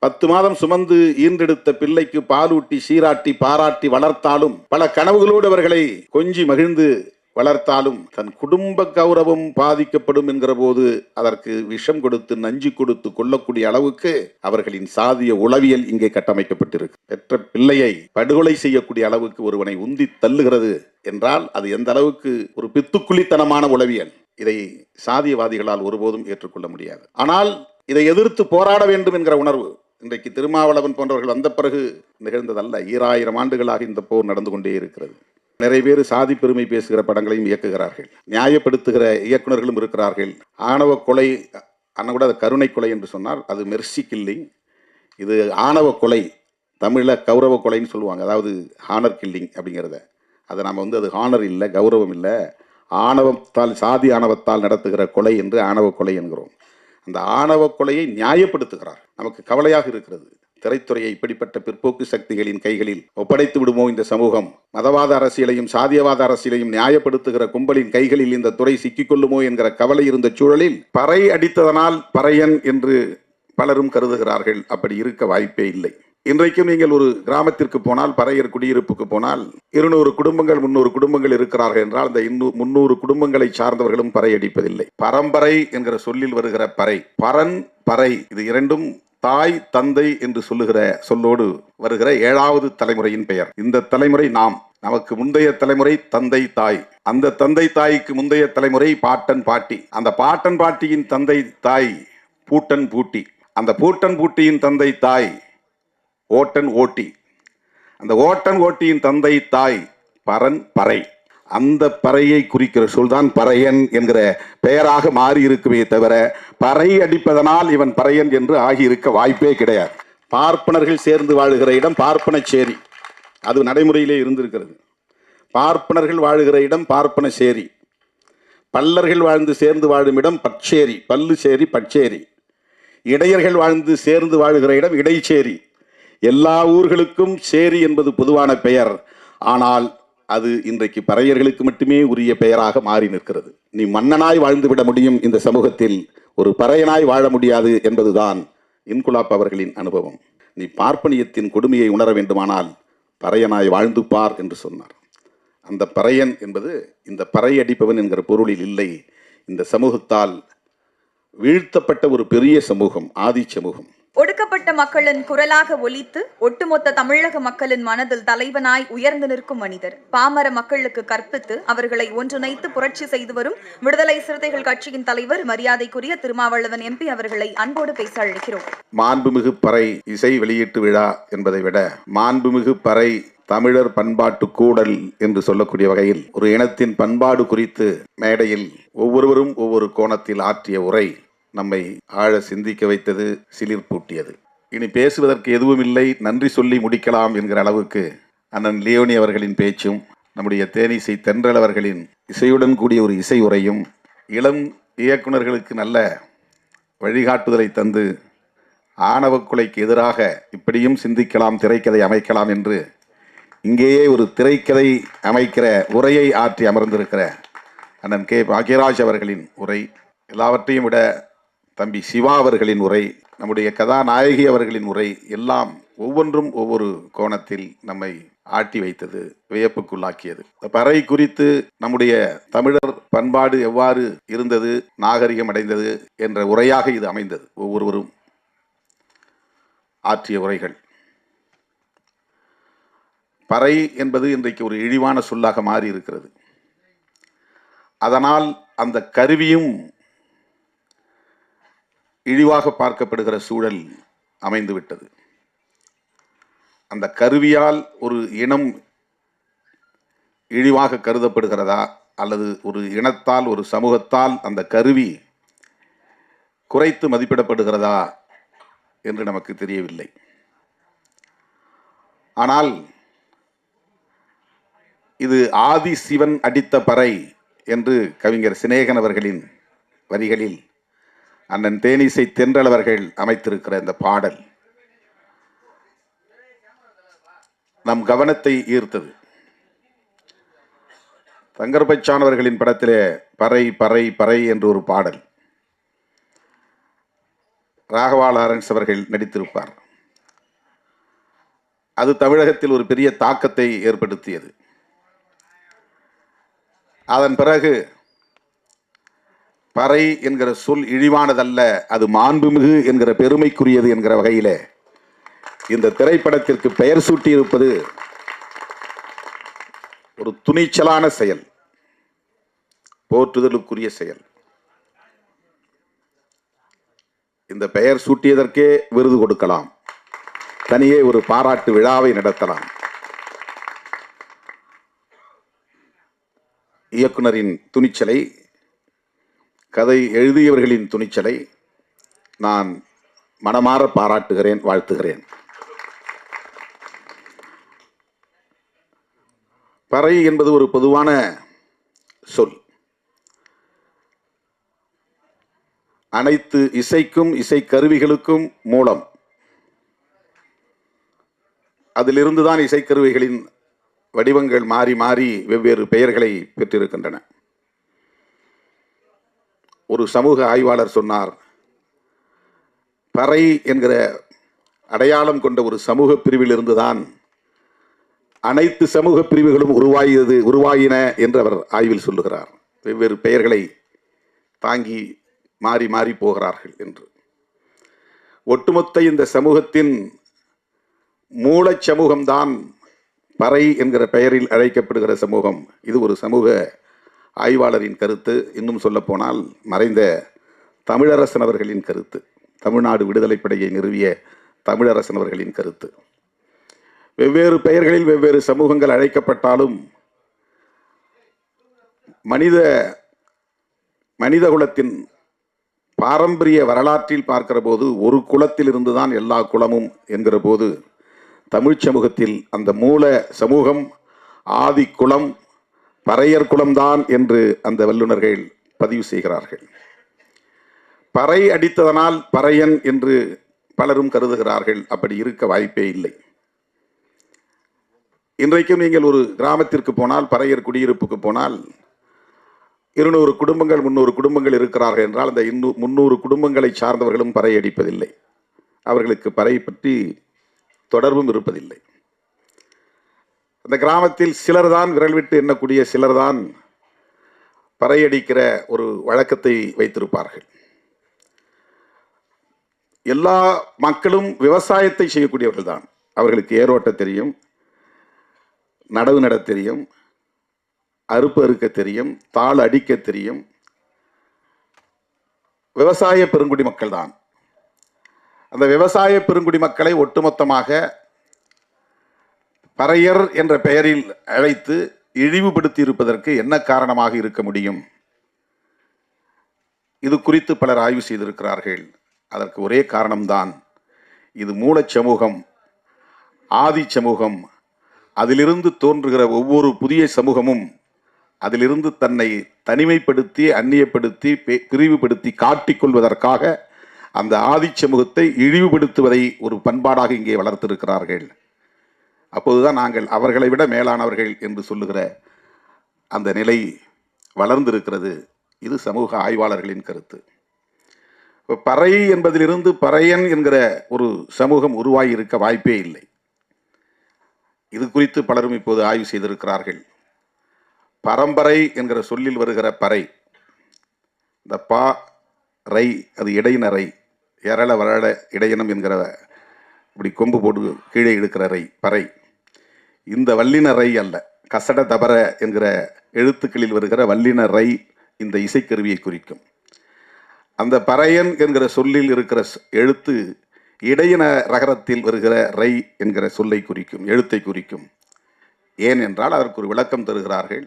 10 மாதம் சுமந்து ஈன்றெடுத்த பிள்ளைக்கு பாலூட்டி சீராட்டி பாராட்டி வளர்த்தாலும், பல கனவுகளோடு அவர்களை கொஞ்சி மகிழ்ந்து வளர்த்தாலும், தன் குடும்ப கௌரவம் பாதிக்கப்படும் என்கிற போது அதற்கு விஷம் கொடுத்து நஞ்சு கொடுத்து கொள்ளக்கூடிய அளவுக்கு அவர்களின் சாதிய உளவியல் இங்கே கட்டமைக்கப்பட்டிருக்கு. பெற்ற பிள்ளையை படுகொலை செய்யக்கூடிய அளவுக்கு ஒருவனை உந்தி தள்ளுகிறது என்றால் அது எந்த அளவுக்கு ஒரு பித்துக்குளித்தனமான உளவியல். இதை சாதியவாதிகளால் ஒருபோதும் ஏற்றுக்கொள்ள முடியாது. ஆனால் இதை எதிர்த்து போராட வேண்டும் என்கிற உணர்வு இன்றைக்கு திருமாவளவன் போன்றவர்கள் வந்த பிறகு நிகழ்ந்ததல்ல. 2000 ஆண்டுகளாக இந்த போர் நடந்து கொண்டே இருக்கிறது. நிறைய பேர் சாதி பெருமை பேசுகிற படங்களையும் இயக்குகிறார்கள், நியாயப்படுத்துகிற இயக்குநர்களும் இருக்கிறார்கள். ஆணவ கொலை அண்ணன் கூட கருணை கொலை என்று சொன்னால் அது மெர்சி கில்லிங், இது ஆணவ கொலை, தமிழில் கௌரவ கொலைன்னு சொல்லுவாங்க. அதாவது ஹானர் கில்லிங் அப்படிங்கிறத, அதை நம்ம அது ஹானர் இல்லை, கௌரவம் இல்லை, ஆணவத்தால் சாதி ஆணவத்தால் நடத்துகிற கொலை என்று ஆணவ கொலை என்கிறோம். அந்த ஆணவ கொலையை நியாயப்படுத்துகிறார். நமக்கு கவலையாக இருக்கிறது. திரைத்துறையை இப்படிப்பட்ட பிற்போக்கு சக்திகளின் கைகளில் ஒப்படைத்து விடுமோ இந்த சமூகம்? மதவாத அரசியலையும் சாதியவாத அரசியலையும் நியாயப்படுத்துகிற கும்பலின் கைகளில் இந்த துறை சிக்கிக்கொள்ளுமோ என்கிற கவலை இருந்த சூழலில் பறை அடித்ததனால் பறையன் என்று பலரும் கருதுகிறார்கள். அப்படி இருக்க வாய்ப்பே இல்லை. இன்றைக்கும் நீங்கள் ஒரு கிராமத்திற்கு போனால், பறையர் குடியிருப்புக்கு போனால், 200 குடும்பங்கள் 300 குடும்பங்கள் இருக்கிறார்கள் என்றால் அந்த 300 குடும்பங்களை சார்ந்தவர்களும் பறை அடிப்பதில்லை. பரம்பரை என்கிற சொல்லில் வருகிற பறை, பரன் பறை, இது இரண்டும் தாய் தந்தை என்று சொல்லுகிற சொல்லோடு வருகிற 7வது தலைமுறையின் பெயர். இந்த தலைமுறை நாம், நமக்கு முந்தைய தலைமுறை தந்தை தாய், அந்த தந்தை தாய்க்கு முந்தைய தலைமுறை பாட்டன் பாட்டி, அந்த பாட்டன் பாட்டியின் தந்தை தாய் பூட்டன் பூட்டி, அந்த பூட்டன் பூட்டியின் தந்தை தாய் ஓட்டன் ஓட்டி, அந்த ஓட்டன் ஓட்டியின் தந்தை தாய் பரன் பறை. அந்த பறையை குறிக்கிற சொல்தான் பறையன் என்கிற பெயராக மாறி இருக்குமே தவிர பறை அடிப்பதனால் இவன் பறையன் என்று ஆகியிருக்க வாய்ப்பே கிடையாது. பார்ப்பனர்கள் சேர்ந்து வாழுகிற இடம் பார்ப்பனச்சேரி, அது நடைமுறையிலே இருந்திருக்கிறது. பார்ப்பனர்கள் வாழுகிற இடம் பார்ப்பனச்சேரி, பல்லர்கள் வாழ்ந்து சேர்ந்து வாழும் இடம் பச்சேரி, பல்லு சேரி பச்சேரி, இடையர்கள் வாழ்ந்து சேர்ந்து வாழுகிற இடம் இடைச்சேரி. எல்லா ஊர்களுக்கும் சேரி என்பது பொதுவான பெயர். ஆனால் அது இன்றைக்கு பறையர்களுக்கு மட்டுமே உரிய பெயராக மாறி நிற்கிறது. நீ மன்னனாய் வாழ்ந்துவிட முடியும் இந்த சமூகத்தில், ஒரு பறையனாய் வாழ முடியாது என்பதுதான் இன்குலாப் அவர்களின் அனுபவம். நீ பார்ப்பனியத்தின் கொடுமையை உணர வேண்டுமானால் பறையனாய் வாழ்ந்து பார் என்று சொன்னார். அந்த பறையன் என்பது இந்த பறை அடிப்பவன் என்கிற பொருளில் இல்லை. இந்த சமூகத்தால் வீழ்த்தப்பட்ட ஒரு பெரிய சமூகம், ஆதி சமூகம். ஒடுக்கப்பட்ட மக்களின் குரலாக ஒலித்து ஒட்டுமொத்த தமிழக மக்களின் மனதில் தலைவனாய் உயர்ந்து நிற்கும் மனிதர். பாமர மக்களுக்கு கற்பித்து அவர்களை ஒன்றிணைத்து புரட்சி செய்து வரும் விடுதலை சிறுத்தைகள் கட்சியின் தலைவர் மரியாதைக்குரிய திருமாவளவன் எம்பி அவர்களை அன்போடு பேச அழைக்கிறோம். மாண்புமிகு பறை இசை வெளியீட்டு விழா என்பதை விட மாண்புமிகு பறை தமிழர் பண்பாட்டு கூடல் என்று சொல்லக்கூடிய வகையில் ஒரு இனத்தின் பண்பாடு குறித்து மேடையில் ஒவ்வொருவரும் ஒவ்வொரு கோணத்தில் ஆற்றிய உரை நம்மை ஆழ சிந்திக்க வைத்தது, சிலிர்ப்பூட்டியது. இனி பேசுவதற்கு எதுவும் இல்லை, நன்றி சொல்லி முடிக்கலாம் என்கிற அளவுக்கு அண்ணன் லியோனி அவர்களின் பேச்சும், நம்முடைய தேனிசை தென்றல் அவர்களின் இசையுடன் கூடிய ஒரு இசை உரையும், இளம் இயக்குநர்களுக்கு நல்ல வழிகாட்டுதலை தந்து ஆணவ கொலைக்கு எதிராக இப்படியும் சிந்திக்கலாம், திரைக்கதை அமைக்கலாம் என்று இங்கேயே ஒரு திரைக்கதை அமைக்கிற உரையை ஆற்றி அமர்ந்திருக்கிற அண்ணன் கே பாக்யராஜ் அவர்களின் உரை, எல்லாவற்றையும் விட தம்பி சிவா அவர்களின் உரை, நம்முடைய கதாநாயகி அவர்களின் உரை, எல்லாம் ஒவ்வொன்றும் ஒவ்வொரு கோணத்தில் நம்மை ஆட்டி வைத்தது, வியப்புக்குள்ளாக்கியது. பறை குறித்து நம்முடைய தமிழர் பண்பாடு எவ்வாறு இருந்தது, நாகரிகம் அடைந்தது என்ற உரையாக இது அமைந்தது. ஒவ்வொருவரும் ஆற்றிய உரைகள். பறை என்பது இன்றைக்கு ஒரு இழிவான சொல்லாக மாறி இருக்கிறது. அதனால் அந்த கருவியும் இழிவாக பார்க்கப்படுகிற சூழல் அமைந்துவிட்டது. அந்த கருவியால் ஒரு இனம் இழிவாக கருதப்படுகிறதா, அல்லது ஒரு இனத்தால் ஒரு சமூகத்தால் அந்த கருவி குறைத்து மதிப்பிடப்படுகிறதா என்று நமக்கு தெரியவில்லை. ஆனால் இது ஆதி சிவன் அடித்த பறை என்று கவிஞர் சினேகன் அவர்களின் வரிகளில் அண்ணன் தேனிசை தென்றல் அவர்கள் அமைத்திருக்கிற இந்த பாடல் நம் கவனத்தை ஈர்த்தது. தங்கர்பச்சான் அவர்களின் படத்திலே பறை பறை பறை என்று ஒரு பாடல் ராகவா லாரன்ஸ் அவர்கள் நடித்திருப்பார். அது தமிழகத்தில் ஒரு பெரிய தாக்கத்தை ஏற்படுத்தியது. அதன் பிறகு பறை என்கிற சொல் இழிவானதல்ல, அது மாண்புமிகு என்கிற பெருமைக்குரியது என்கிற வகையிலே இந்த திரைப்படத்திற்கு பெயர் சூட்டியிருப்பது ஒரு துணிச்சலான செயல், போற்றுதலுக்குரிய செயல். இந்த பெயர் சூட்டியதற்கே விருது கொடுக்கலாம், தனியே ஒரு பாராட்டு விழாவை நடத்தலாம். இயக்குனரின் துணிச்சலை, கதை எழுதியவர்களின் துணிச்சலை நான் மனமாற பாராட்டுகிறேன், வாழ்த்துகிறேன். பறை என்பது ஒரு பொதுவான சொல். அனைத்து இசைக்கும் இசை கருவிகளுக்கும் மூலம். அதிலிருந்துதான் இசைக்கருவிகளின் வடிவங்கள் மாறி மாறி வெவ்வேறு பெயர்களை பெற்றிருக்கின்றன. ஒரு சமூக ஆய்வாளர் சொன்னார், பறை என்கிற அடையாளம் கொண்ட ஒரு சமூக பிரிவில் இருந்துதான் அனைத்து சமூக பிரிவுகளும் உருவாயின என்று அவர் ஆய்வில் சொல்லுகிறார். வெவ்வேறு பெயர்களை தாங்கி மாறி மாறி போகிறார்கள் என்று. ஒட்டுமொத்த இந்த சமூகத்தின் மூலச் சமூகம்தான் பறை என்கிற பெயரில் அழைக்கப்படுகிற சமூகம். இது ஒரு சமூக ஆய்வாளரின் கருத்து. இன்னும் சொல்ல போனால் மறைந்த தமிழரசன் அவர்களின் கருத்து, தமிழ்நாடு விடுதலைப்படையை நிறுவிய தமிழரசன் அவர்களின் கருத்து. வெவ்வேறு பெயர்களில் வெவ்வேறு சமூகங்கள் அழைக்கப்பட்டாலும் மனித குலத்தின் பாரம்பரிய வரலாற்றில் பார்க்கிற போது ஒரு குலத்தில் இருந்துதான் எல்லா குலமும் என்கிற போது தமிழ் சமூகத்தில் அந்த மூல சமூகம் ஆதி குலம் பறையர் குலம்தான் என்று அந்த வல்லுநர்கள் பதிவு செய்கிறார்கள். பறை அடித்ததனால் பறையன் என்று பலரும் கருதுகிறார்கள். அப்படி இருக்க வாய்ப்பே இல்லை. இன்றைக்கும் நீங்கள் ஒரு கிராமத்திற்கு போனால், பறையர் குடியிருப்புக்கு போனால், 200 குடும்பங்கள் 300 குடும்பங்கள் இருக்கிறார்கள் என்றால் அந்த 300 குடும்பங்களை சார்ந்தவர்களும் பறை அடிப்பதில்லை. அவர்களுக்கு பறை பற்றி தொடர்பும் இருப்பதில்லை. அந்த கிராமத்தில் சிலர்தான், விரல் விட்டு எண்ணக்கூடிய சிலர்தான் பறையடிக்கிற ஒரு வழக்கத்தை வைத்திருப்பார்கள். எல்லா மக்களும் விவசாயத்தை செய்யக்கூடியவர்கள் தான். அவர்களுக்கு ஏரோட்ட தெரியும், நடவு நட தெரியும், அறுப்பு அறுக்க தெரியும், தாள் அடிக்க தெரியும். விவசாய பெருங்குடி மக்கள் தான். அந்த விவசாய பெருங்குடி மக்களை ஒட்டுமொத்தமாக பறையர் என்ற பெயரில் அழைத்து இழிவுபடுத்தி இருப்பதற்கு என்ன காரணமாக இருக்க முடியும்? இது குறித்து பலர் ஆய்வு செய்திருக்கிறார்கள். அதற்கு ஒரே காரணம்தான், இது மூலச் சமூகம், ஆதி சமூகம். அதிலிருந்து தோன்றுகிற ஒவ்வொரு புதிய சமூகமும் அதிலிருந்து தன்னை தனிமைப்படுத்தி, அந்நியப்படுத்தி, பிரிவுபடுத்தி காட்டிக்கொள்வதற்காக அந்த ஆதி சமூகத்தை இழிவுபடுத்துவதை ஒரு பண்பாடாக இங்கே வளர்த்திருக்கிறார்கள். அப்போதுதான் நாங்கள் அவர்களை விட மேலானவர்கள் என்று சொல்லுகிற அந்த நிலை வளர்ந்திருக்கிறது. இது சமூக ஆய்வாளர்களின் கருத்து. பறை என்பதிலிருந்து பறையன் என்கிற ஒரு சமூகம் உருவாகி இருக்க வாய்ப்பே இல்லை. இது குறித்து பலரும் இப்போது ஆய்வு செய்திருக்கிறார்கள். பரம்பரை என்கிற சொல்லில் வருகிற பறை, இந்த பா ரை அது இடையினரை, எரள வரள இடையினம் என்கிற இப்படி கொம்பு போட்டு கீழே இழுக்கிற ரை பறை. இந்த வல்லின ரை அல்ல, கசட தபர என்கிற எழுத்துக்களில் வருகிற வல்லின ரை இந்த இசைக்கருவியை குறிக்கும். அந்த பறையன் என்கிற சொல்லில் இருக்கிற எழுத்து இடையின ரகரத்தில் வருகிற ரை என்கிற சொல்லை குறிக்கும், எழுத்தை குறிக்கும். ஏன் என்றால் அதற்கு ஒரு விளக்கம் தருகிறார்கள்.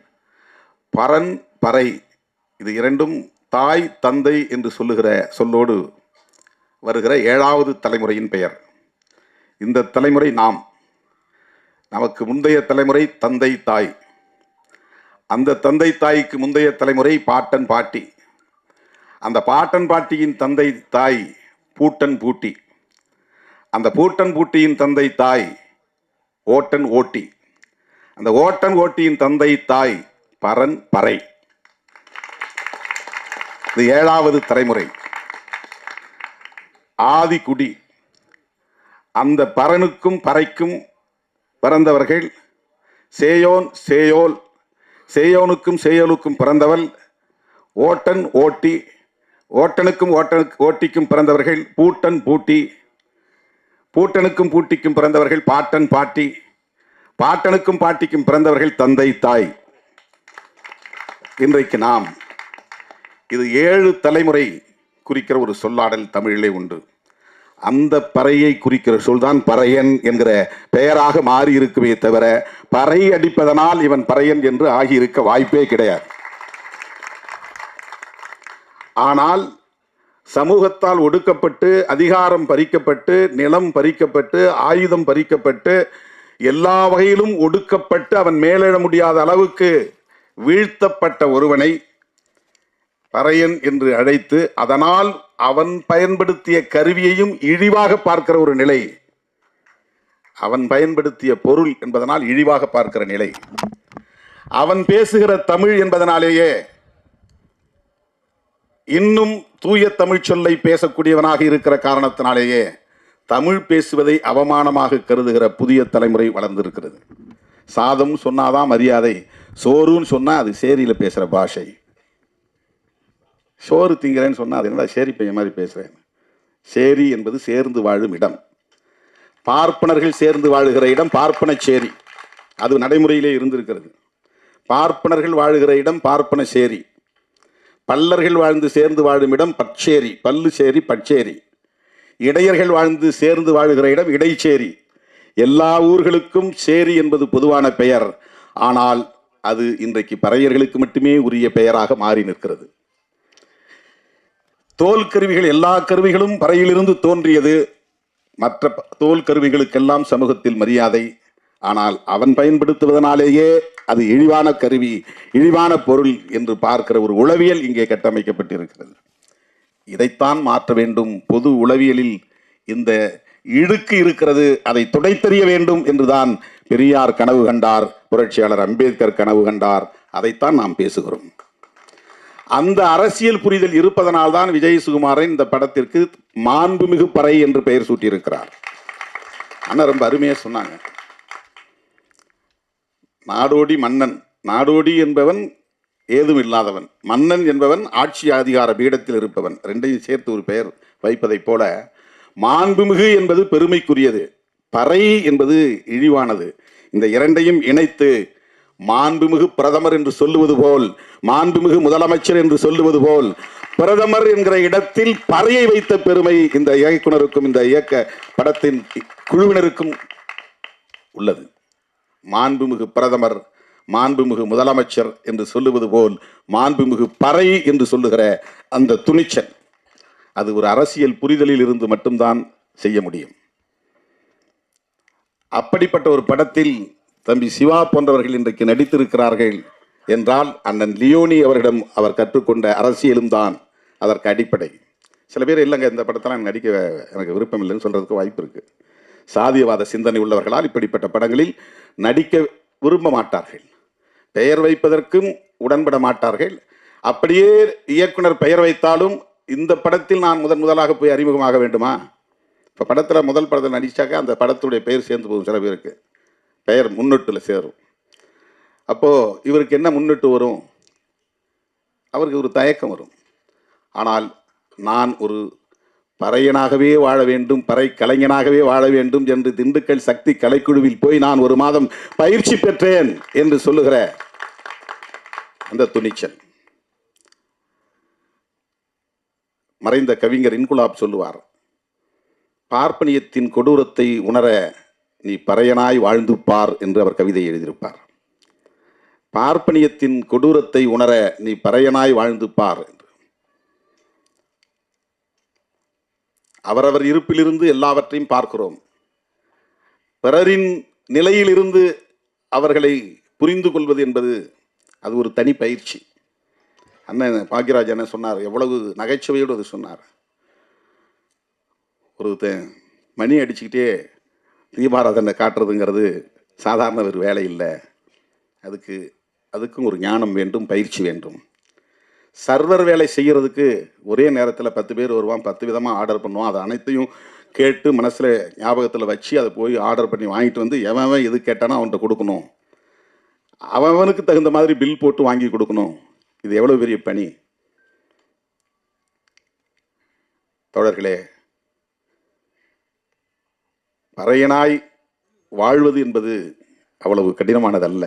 பரன் பறை இது இரண்டும் தாய் தந்தை என்று சொல்லுகிற சொல்லோடு வருகிற 7வது தலைமுறையின் பெயர். இந்த தலைமுறை நாம், நமக்கு முந்தைய தலைமுறை தந்தை தாய், அந்த தந்தை தாய்க்கு முந்தைய தலைமுறை பாட்டன் பாட்டி, அந்த பாட்டன் பாட்டியின் தந்தை தாய் பூட்டன் பூட்டி, அந்த பூட்டன் பூட்டியின் தந்தை தாய் ஓட்டன் ஓட்டி, அந்த ஓட்டன் ஓட்டியின் தந்தை தாய் பரன் பறை. இது 7வது தலைமுறை. ஆதி குடி. அந்த பரனுக்கும் பறைக்கும் பிறந்தவர்கள் சேயோன் சேயோல், சேயோனுக்கும் சேயோலுக்கும் பிறந்தவள் ஓட்டன் ஓட்டி, ஓட்டனுக்கும் ஓட்டிக்கும் பிறந்தவர்கள் பூட்டன் பூட்டி, பூட்டனுக்கும் பூட்டிக்கும் பிறந்தவர்கள் பாட்டன் பாட்டி, பாட்டனுக்கும் பாட்டிக்கும் பிறந்தவர்கள் தந்தை தாய். இன்றைக்கு நாம் இது 7 தலைமுறை குறிக்கிற ஒரு சொல்லாடல் தமிழிலே உண்டு. அந்த பறையை குறிக்கிற சொல்தான் பறையன் என்கிற பெயராக மாறி இருக்குமே தவிர பறை அடிப்பதனால் இவன் பறையன் என்று ஆகியிருக்க வாய்ப்பே கிடையாது. ஆனால் சமூகத்தால் ஒடுக்கப்பட்டு, அதிகாரம் பறிக்கப்பட்டு, நிலம் பறிக்கப்பட்டு, ஆயுதம் பறிக்கப்பட்டு, எல்லா வகையிலும் ஒடுக்கப்பட்டு அவன் மேலெழ முடியாத அளவுக்கு வீழ்த்தப்பட்ட ஒருவனை பறையன் என்று அழைத்து, அதனால் அவன் பயன்படுத்திய கருவியையும் இழிவாக பார்க்கிற ஒரு நிலை, அவன் பயன்படுத்திய பொருள் என்பதனால் இழிவாக பார்க்கிற நிலை, அவன் பேசுகிற தமிழ் என்பதனாலேயே இன்னும் தூய தமிழ் சொல்லை பேசக்கூடியவனாக இருக்கிற காரணத்தினாலேயே தமிழ் பேசுவதை அவமானமாக கருதுகிற புதிய தலைமுறை வளர்ந்திருக்கிறது. சாதம் சொன்னாதான் மரியாதை, சோறுன்னு சொன்னா அது சேரியில பேசுற பாஷை. சோறு திங்கிறேன்னு சொன்னா அது என்ன சேரி பையன் மாதிரி பேசுறேன். சேரி என்பது சேர்ந்து வாழும் இடம். பார்ப்பனர்கள் சேர்ந்து வாழுகிற இடம் பார்ப்பன சேரி, அது நடைமுறையிலே இருந்திருக்கிறது. பார்ப்பனர்கள் வாழுகிற இடம் பார்ப்பன சேரி. பல்லர்கள் வாழ்ந்து சேர்ந்து வாழும் இடம் பச்சேரி, பல்லு சேரி பச்சேரி. இடையர்கள் வாழ்ந்து சேர்ந்து வாழுகிற இடம் இடைச்சேரி. எல்லா ஊர்களுக்கும் சேரி என்பது பொதுவான பெயர். ஆனால் அது இன்றைக்கு பறையர்களுக்கு மட்டுமே உரிய பெயராக மாறி நிற்கிறது. தோல் கருவிகள், எல்லா கருவிகளும் பறையிலிருந்து தோன்றியது. மற்ற தோல் கருவிகளுக்கெல்லாம் சமூகத்தில் மரியாதை. ஆனால் அவன் பயன்படுத்துவதனாலேயே அது இழிவான கருவி, இழிவான பொருள் என்று பார்க்கிற ஒரு உளவியல் இங்கே கட்டமைக்கப்பட்டிருக்கிறது. இதைத்தான் மாற்ற வேண்டும். பொது உளவியலில் இந்த இழுக்கு இருக்கிறது, அதை துடைத்தெறிய வேண்டும் என்றுதான் பெரியார் கனவு கண்டார், புரட்சியாளர் அம்பேத்கர் கனவு கண்டார். அதைத்தான் நாம் பேசுகிறோம். அந்த அரசியல் புரிதல் இருப்பதனால்தான் விஜய் சுகுமாரன் இந்த படத்திற்கு மாண்புமிகு பறை என்று பெயர் சூட்டியிருக்கிறார். ஆனால் ரொம்ப அருமையா சொன்னாங்க. நாடோடி மன்னன், நாடோடி என்பவன் ஏதும் இல்லாதவன், மன்னன் என்பவன் ஆட்சி அதிகார பீடத்தில் இருப்பவன். ரெண்டையும் சேர்த்து ஒரு பெயர் வைப்பதைப் போல மாண்புமிகு என்பது பெருமைக்குரியது, பறை என்பது இழிவானது. இந்த இரண்டையும் இணைத்து மாண்புமிகு பிரதமர் என்று சொல்லுவது போல், மாண்புமிகு முதலமைச்சர் என்று சொல்லுவது போல், பிரதமர் என்கிற இடத்தில் பறையை வைத்த பெருமை இந்த இயக்குனருக்கும் இந்த இயக்க படத்தின் குழுவினருக்கும் உள்ளது. மாண்புமிகு பிரதமர், மாண்புமிகு முதலமைச்சர் என்று சொல்லுவது போல் மாண்புமிகு பறை என்று சொல்லுகிற அந்த துணிச்சல், அது ஒரு அரசியல் புரிதலில் இருந்து மட்டும்தான் செய்ய முடியும். அப்படிப்பட்ட ஒரு படத்தில் தம்பி சிவா போன்றவர்கள் இன்றைக்கு நடித்திருக்கிறார்கள் என்றால் அண்ணன் லியோனி அவரிடம் அவர் கற்றுக்கொண்ட அரசியலும் தான் அதற்கு அடிப்படை. சில பேர் இல்லைங்க இந்த படத்தெல்லாம் நடிக்க எனக்கு விருப்பம் இல்லைன்னு சொல்றதுக்கு வாய்ப்பு இருக்கு. சாதியவாத சிந்தனை உள்ளவர்களால் இப்படிப்பட்ட படங்களில் நடிக்க விரும்ப மாட்டார்கள், பெயர் வைப்பதற்கும் உடன்பட மாட்டார்கள். அப்படியே இயக்குனர் பெயர் வைத்தாலும் இந்த படத்தில் நான் முதலாக போய் அறிமுகமாக வேண்டுமா? இப்போ படத்தில் முதல் படத்தில் நடிச்சாக்க அந்த படத்துடைய பெயர் சேர்ந்து போகும். சில பேருக்கு பெயர் முன்னொட்டில் சேரும். அப்போது இவருக்கு என்ன முன்னிட்டு வரும்? அவருக்கு ஒரு தயக்கம் வரும். ஆனால் நான் ஒரு பறையனாகவே வாழ வேண்டும், பறை கலைஞனாகவே வாழ வேண்டும் என்று திண்டுக்கல் சக்தி கலைக்குழுவில் போய் நான் 1 மாதம் பயிற்சி பெற்றேன் என்று சொல்லுகிற அந்த துணிச்சல். மறைந்த கவிஞர் இன்குலாப் சொல்லுவார், பார்ப்பனியத்தின் கொடூரத்தை உணர நீ பறையனாய் வாழ்ந்து பார் என்று அவர் கவிதை எழுதியிருப்பார். பார்ப்பனியத்தின் கொடூரத்தை உணர நீ பறையனாய் வாழ்ந்து பார் என்று. அவரவர் இருப்பிலிருந்து எல்லாவற்றையும் பார்க்கிறோம். பிறரின் நிலையிலிருந்து அவர்களை புரிந்து கொள்வது என்பது அது ஒரு தனி பயிற்சி. அண்ணன் பாக்யராஜ் என்ன சொன்னார், எவ்வளவு நகைச்சுவையோடு அது சொன்னார். ஒரு மணி அடிச்சுக்கிட்டே தீபாராதனை காட்டுறதுங்கிறது சாதாரண ஒரு வேலை இல்லை. அதுக்கும் ஒரு ஞானம் வேண்டும், பயிற்சி வேண்டும். சர்வர் வேலை செய்கிறதுக்கு ஒரே நேரத்தில் 10 பேர் வருவான், 10 விதமாக ஆர்டர் பண்ணுவான். அது அனைத்தையும் கேட்டு மனசில் ஞாபகத்தில் வச்சு அதை போய் ஆர்டர் பண்ணி வாங்கிட்டு வந்து எவன் எது கேட்டானோ அவன்கிட்ட கொடுக்கணும், அவனுக்கு தகுந்த மாதிரி பில் போட்டு வாங்கி கொடுக்கணும். இது எவ்வளோ பெரிய பணி தோழர்களே. பறையனாய் வாழ்வது என்பது அவ்வளவு கடினமானதல்ல.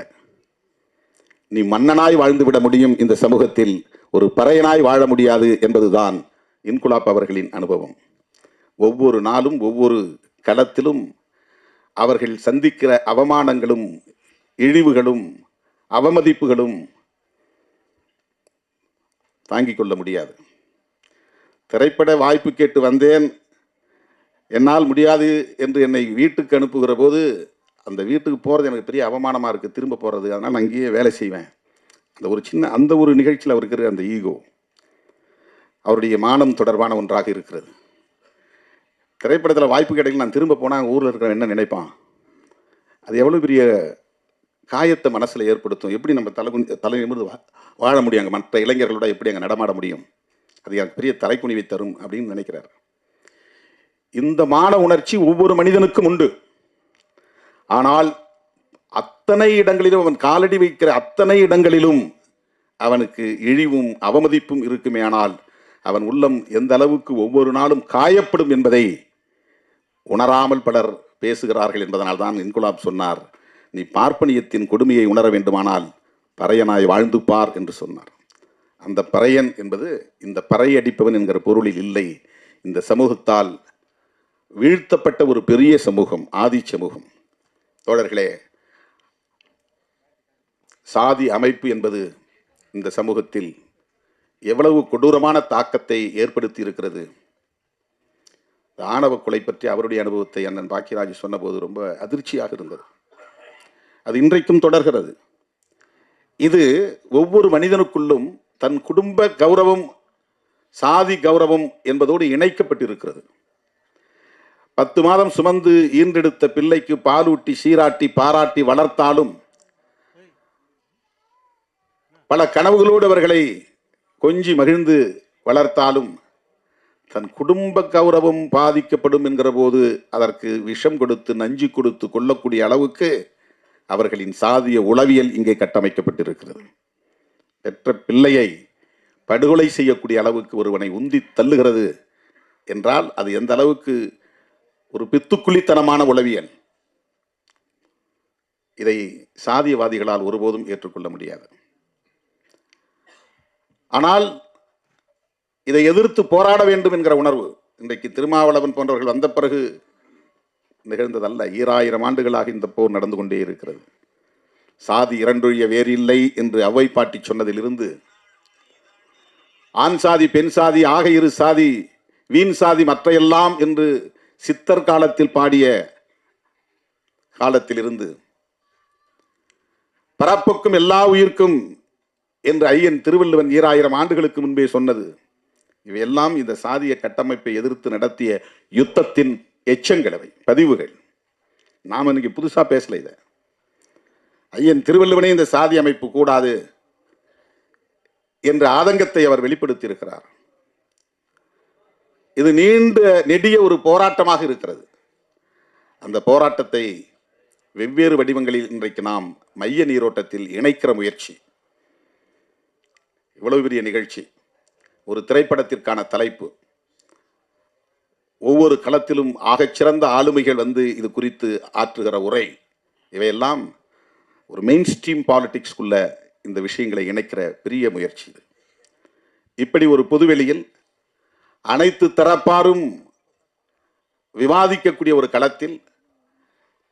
நீ மன்னனாய் வாழ்ந்துவிட முடியும் இந்த சமூகத்தில், ஒரு பறையனாய் வாழ முடியாது என்பதுதான் இன்குலாப் அவர்களின் அனுபவம். ஒவ்வொரு நாளும் ஒவ்வொரு களத்திலும் அவர்கள் சந்திக்கிற அவமானங்களும் இழிவுகளும் அவமதிப்புகளும் தாங்கிக் கொள்ள முடியாது. திரைப்பட வாய்ப்பு கேட்டு வந்தேன், என்னால் முடியாது என்று என்னை வீட்டுக்கு அனுப்புகிற போது அந்த வீட்டுக்கு போகிறது எனக்கு பெரிய அவமானமாக இருக்குது, திரும்ப போகிறது. அதனால் நான் அங்கேயே வேலை செய்வேன். அந்த ஒரு நிகழ்ச்சியில் அவருக்கு இருக்கிற அந்த ஈகோ அவருடைய மானம் தொடர்பான ஒன்றாக இருக்கிறது. திரைப்படத்தில் வாய்ப்பு கிடைக்கல, நான் திரும்ப போனால் ஊரில் இருக்கிற என்ன நினைப்பான், அது எவ்வளோ பெரிய காயத்தை மனசில் ஏற்படுத்தும். எப்படி நம்ம தலை நிமிர்ந்து வாழ முடியும், அங்கே மற்ற இளைஞர்களோட எப்படி அங்கே நடமாட முடியும், அது எனக்கு பெரிய தலைக்குனிவை தரும் அப்படின்னு நினைக்கிறார். இந்த மான உணர்ச்சி ஒவ்வொரு மனிதனுக்கும் உண்டு. ஆனால் அத்தனை இடங்களிலும் அவன் காலடி வைக்கிற அத்தனை இடங்களிலும் அவனுக்கு இழிவும் அவமதிப்பும் இருக்குமே. ஆனால் அவன் உள்ளம் எந்த அளவுக்கு ஒவ்வொரு நாளும் காயப்படும் என்பதை உணராமல் பலர் பேசுகிறார்கள் என்பதனால் தான் இன்குலாப் சொன்னார், நீ பார்ப்பனியத்தின் கொடுமையை உணர வேண்டுமானால் பறையனாய் வாழ்ந்து பார் என்று சொன்னார். அந்த பறையன் என்பது இந்த பறை அடிப்பவன் என்கிற பொருளில் இல்லை. இந்த சமூகத்தால் வீழ்த்தப்பட்ட ஒரு பெரிய சமூகம், ஆதி சமூகம். தோழர்களே, சாதி அமைப்பு என்பது இந்த சமூகத்தில் எவ்வளவு கொடூரமான தாக்கத்தை ஏற்படுத்தி இருக்கிறது. ஆணவ கொலை பற்றி அவருடைய அனுபவத்தை அண்ணன் பாக்கியராஜ் சொன்னபோது ரொம்ப அதிர்ச்சியாக இருந்தது. அது இன்றைக்கும் தொடர்கிறது. இது ஒவ்வொரு மனிதனுக்குள்ளும் தன் குடும்ப கௌரவம், சாதி கௌரவம் என்பதோடு இணைக்கப்பட்டிருக்கிறது. 10 மாதம் சுமந்து ஈன்றெடுத்த பிள்ளைக்கு பாலூட்டி சீராட்டி பாராட்டி வளர்த்தாலும், பல கனவுகளோடு அவர்களை கொஞ்சி மகிழ்ந்து வளர்த்தாலும், தன் குடும்ப கௌரவம் பாதிக்கப்படும் என்கிற போது அதற்கு விஷம் கொடுத்து நஞ்சு கொடுத்து கொள்ளக்கூடிய அளவுக்கு அவர்களின் சாதிய உளவியல் இங்கே கட்டமைக்கப்பட்டிருக்கிறது. பெற்ற பிள்ளையை படுகொலை செய்யக்கூடிய அளவுக்கு ஒருவனை உந்தி தள்ளுகிறது என்றால் அது எந்த அளவுக்கு ஒரு பித்துக்குளித்தனமான உளவியல். இதை சாதியவாதிகளால் ஒருபோதும் ஏற்றுக்கொள்ள முடியாது. ஆனால் இதை எதிர்த்து போராட வேண்டும் என்கிற உணர்வு இன்றைக்கு திருமாவளவன் போன்றவர்கள் வந்த பிறகு நிகழ்ந்ததல்ல. 2000 ஆண்டுகளாக இந்த போர் நடந்து கொண்டே இருக்கிறது. சாதி இரண்டொழிய வேறில்லை என்று அவ்வை பாட்டி சொன்னதிலிருந்து, ஆண் சாதி பெண் சாதி ஆக இரு சாதி வீண் சாதி மற்றையெல்லாம் என்று சித்தர் காலத்தில் பாடிய காலத்திலிருந்து, பரப்புக்கும் எல்லா உயிர்க்கும் என்று ஐயன் திருவள்ளுவன் 2000 ஆண்டுகளுக்கு முன்பே சொன்னது, இவையெல்லாம் இந்த சாதிய கட்டமைப்பை எதிர்த்து நடத்திய யுத்தத்தின் எச்சங்களவை பதிவுகள். நாம் இன்னைக்கு புதுசா பேசல. இதை ஐயன் திருவள்ளுவனே இந்த சாதி அமைப்பு கூடாது என்ற ஆதங்கத்தை அவர் வெளிப்படுத்தி இருக்கிறார். இது நீண்ட நெடிய ஒரு போராட்டமாக இருக்கிறது. அந்த போராட்டத்தை வெவ்வேறு வடிவங்களில் இன்றைக்கு நாம் மைய நீரோட்டத்தில் இணைக்கிற முயற்சி. இவ்வளவு பெரிய நிகழ்ச்சி, ஒரு திரைப்படத்திற்கான தலைப்பு, ஒவ்வொரு களத்திலும் ஆகச்சிறந்த ஆளுமைகள் வந்து இது குறித்து ஆற்றுகிற உரை, இவையெல்லாம் ஒரு மெயின் ஸ்ட்ரீம் பாலிடிக்ஸ்குள்ள இந்த விஷயங்களை இணைக்கிற பெரிய முயற்சி. இப்படி ஒரு பொதுவெளியில் அனைத்து தரப்பாரும் விவாதிக்கக்கூடிய ஒரு களத்தில்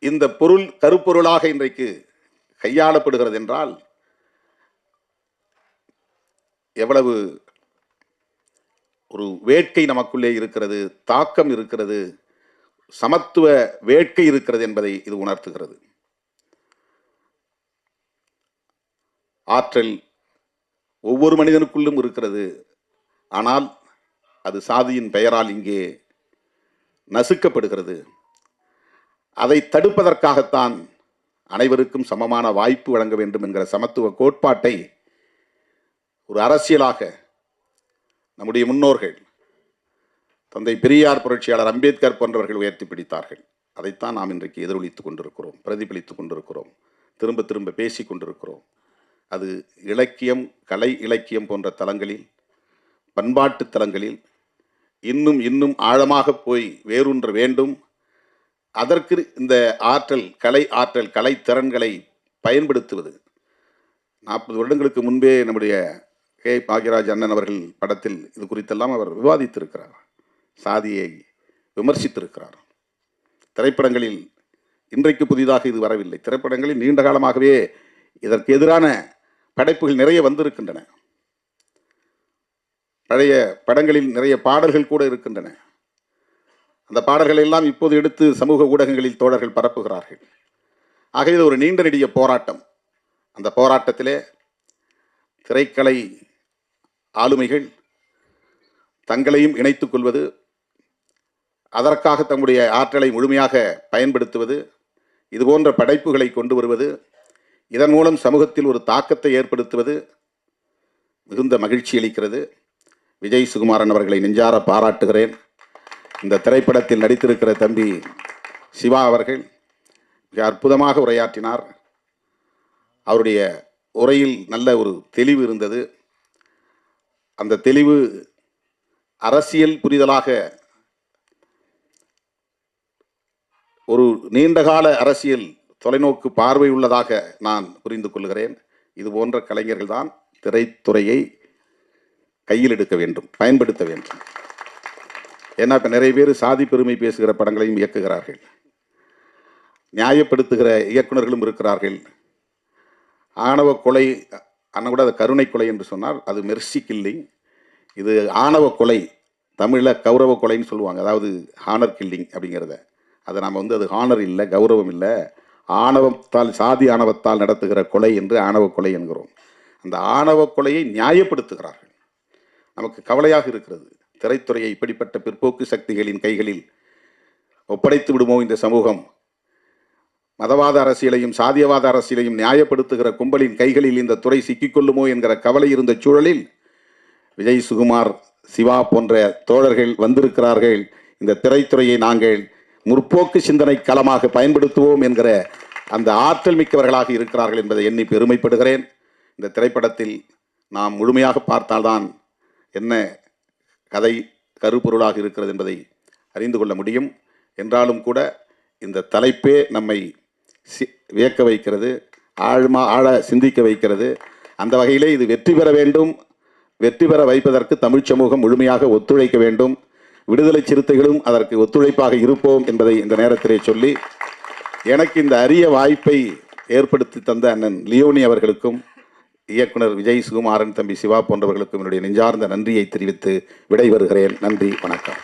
இந்த பொருள் கருப்பொருளாக இன்றைக்கு கையாளப்படுகிறது என்றால் எவ்வளவு ஒரு வேட்கை நமக்குள்ளே இருக்கிறது, தாக்கம் இருக்கிறது, சமத்துவ வேட்கை இருக்கிறது என்பதை இது உணர்த்துகிறது. ஆற்றல் ஒவ்வொரு மனிதனுக்குள்ளும் இருக்கிறது. ஆனால் அது சாதியின் பெயரால் இங்கே நசுக்கப்படுகிறது. அதை தடுப்பதற்காகத்தான் அனைவருக்கும் சமமான வாய்ப்பு வழங்க வேண்டும் என்கிற சமத்துவ கோட்பாட்டை ஒரு அரசியலாக நம்முடைய முன்னோர்கள் தந்தை பெரியார், புரட்சியாளர் அம்பேத்கர் போன்றவர்கள் உயர்த்தி பிடித்தார்கள். அதைத்தான் நாம் இன்றைக்கு எதிரொலித்துக் கொண்டிருக்கிறோம், பிரதிபலித்துக் கொண்டிருக்கிறோம், திரும்ப திரும்ப பேசிக் கொண்டிருக்கிறோம். அது இலக்கியம், கலை இலக்கியம் போன்ற தலங்களில், பண்பாட்டு தலங்களில் இன்னும் இன்னும் ஆழமாக போய் வேரூன்ற வேண்டும். அதற்கு இந்த ஆற்றல், கலை திறன்களை பயன்படுத்துவது. 40 வருடங்களுக்கு முன்பே நம்முடைய கே. பாக்யராஜ் அண்ணன் அவர்கள் படத்தில் இது குறித்தெல்லாம் அவர் விவாதித்திருக்கிறார், சாதியை விமர்சித்திருக்கிறார். திரைப்படங்களில் இன்றைக்கு புதிதாக இது வரவில்லை. திரைப்படங்களில் நீண்ட காலமாகவே இதற்கு எதிரான படைப்புகள் நிறைய வந்திருக்கின்றன. பழைய படங்களில் நிறைய பாடல்கள் கூட இருக்கின்றன. அந்த பாடல்களை எல்லாம் இப்போது எடுத்து சமூக ஊடகங்களில் தோழர்கள் பரப்புகிறார்கள். ஆக இது ஒரு நீண்ட நெடிய போராட்டம். அந்த போராட்டத்திலே திரைக்கலை ஆளுமைகள் தங்களையும் இணைத்துக் கொள்வது, அதற்காக தம்முடைய ஆற்றலை முழுமையாக பயன்படுத்துவது, இதுபோன்ற படைப்புகளை கொண்டு வருவது, இதன் மூலம் சமூகத்தில் ஒரு தாக்கத்தை ஏற்படுத்துவது மிகுந்த மகிழ்ச்சி அளிக்கிறது. விஜய் சுகுமாரன் அவர்களை நெஞ்சார பாராட்டுகிறேன். இந்த திரைப்படத்தில் நடித்திருக்கிற தம்பி சிவா அவர்கள் மிக அற்புதமாக உரையாற்றினார். அவருடைய உரையில் நல்ல ஒரு தெளிவு இருந்தது. அந்த தெளிவு அரசியல் புரிதலாக, ஒரு நீண்டகால அரசியல் தொலைநோக்கு பார்வை உள்ளதாக நான் புரிந்து கொள்கிறேன். இது போன்ற கலைஞர்கள் தான் திரைத்துறையை கையில் எடுக்க வேண்டும், பயன்படுத்த வேண்டும். ஏன்னா இப்போ நிறைய பேர் சாதி பெருமை பேசுகிற படங்களையும் இயக்குகிறார்கள், நியாயப்படுத்துகிற இயக்குநர்களும் இருக்கிறார்கள். ஆணவ கொலை அண்ணன் கூட அது கருணை கொலை என்று சொன்னார், அது மெர்சி கில்லிங். இது ஆணவ கொலை, தமிழில் கௌரவ கொலைன்னு சொல்லுவாங்க, அதாவது ஹானர் கில்லிங் அப்படிங்கிறத. அதை நாம் அது ஹானர் இல்லை, கௌரவம் இல்லை, ஆணவத்தால், சாதி ஆணவத்தால் நடத்துகிற கொலை என்று ஆணவ கொலை என்கிறோம். அந்த ஆணவ கொலையை நியாயப்படுத்துகிறார்கள். நமக்கு கவலையாக இருக்கிறது. திரைத்துறையை இப்படிப்பட்ட பிற்போக்கு சக்திகளின் கைகளில் ஒப்படைத்து விடுமோ இந்த சமூகம்? மதவாத அரசியலையும் சாதியவாத அரசியலையும் நியாயப்படுத்துகிற கும்பலின் கைகளில் இந்த துறை சிக்கிக்கொள்ளுமோ என்கிற கவலை இருந்த சூழலில் விஜய் சுகுமார், சிவா போன்ற தோழர்கள் வந்திருக்கிறார்கள். இந்த திரைத்துறையை நாங்கள் முற்போக்கு சிந்தனை களமாக பயன்படுத்துவோம் என்கிற அந்த ஆற்றல் மிக்கவர்களாக இருக்கிறார்கள் என்பதை எண்ணி பெருமைப்படுகிறேன். இந்த திரைப்படத்தில் நாம் முழுமையாக பார்த்தால்தான் என்ன கதை கருப்பொருளாக இருக்கிறது என்பதை அறிந்து கொள்ள முடியும். என்றாலும் கூட இந்த தலைப்பே நம்மை வியக்க வைக்கிறது, ஆழ சிந்திக்க வைக்கிறது. அந்த வகையிலே இது வெற்றி பெற வேண்டும். வெற்றி பெற வைப்பதற்கு தமிழ் சமூகம் முழுமையாக ஒத்துழைக்க வேண்டும். விடுதலை சிறுத்தைகளும் அதற்கு ஒத்துழைப்பாக இருப்போம் என்பதை இந்த நேரத்திலே சொல்லி, எனக்கு இந்த அரிய வாய்ப்பை ஏற்படுத்தி தந்த அண்ணன் லியோனி அவர்களுக்கும், இயக்குனர் விஜய் சுகுமாரன், தம்பி சிவா போன்றவர்களுக்கும் என்னுடைய நெஞ்சார்ந்த நன்றியை தெரிவித்து விடைபெறுகிறேன். நன்றி, வணக்கம்.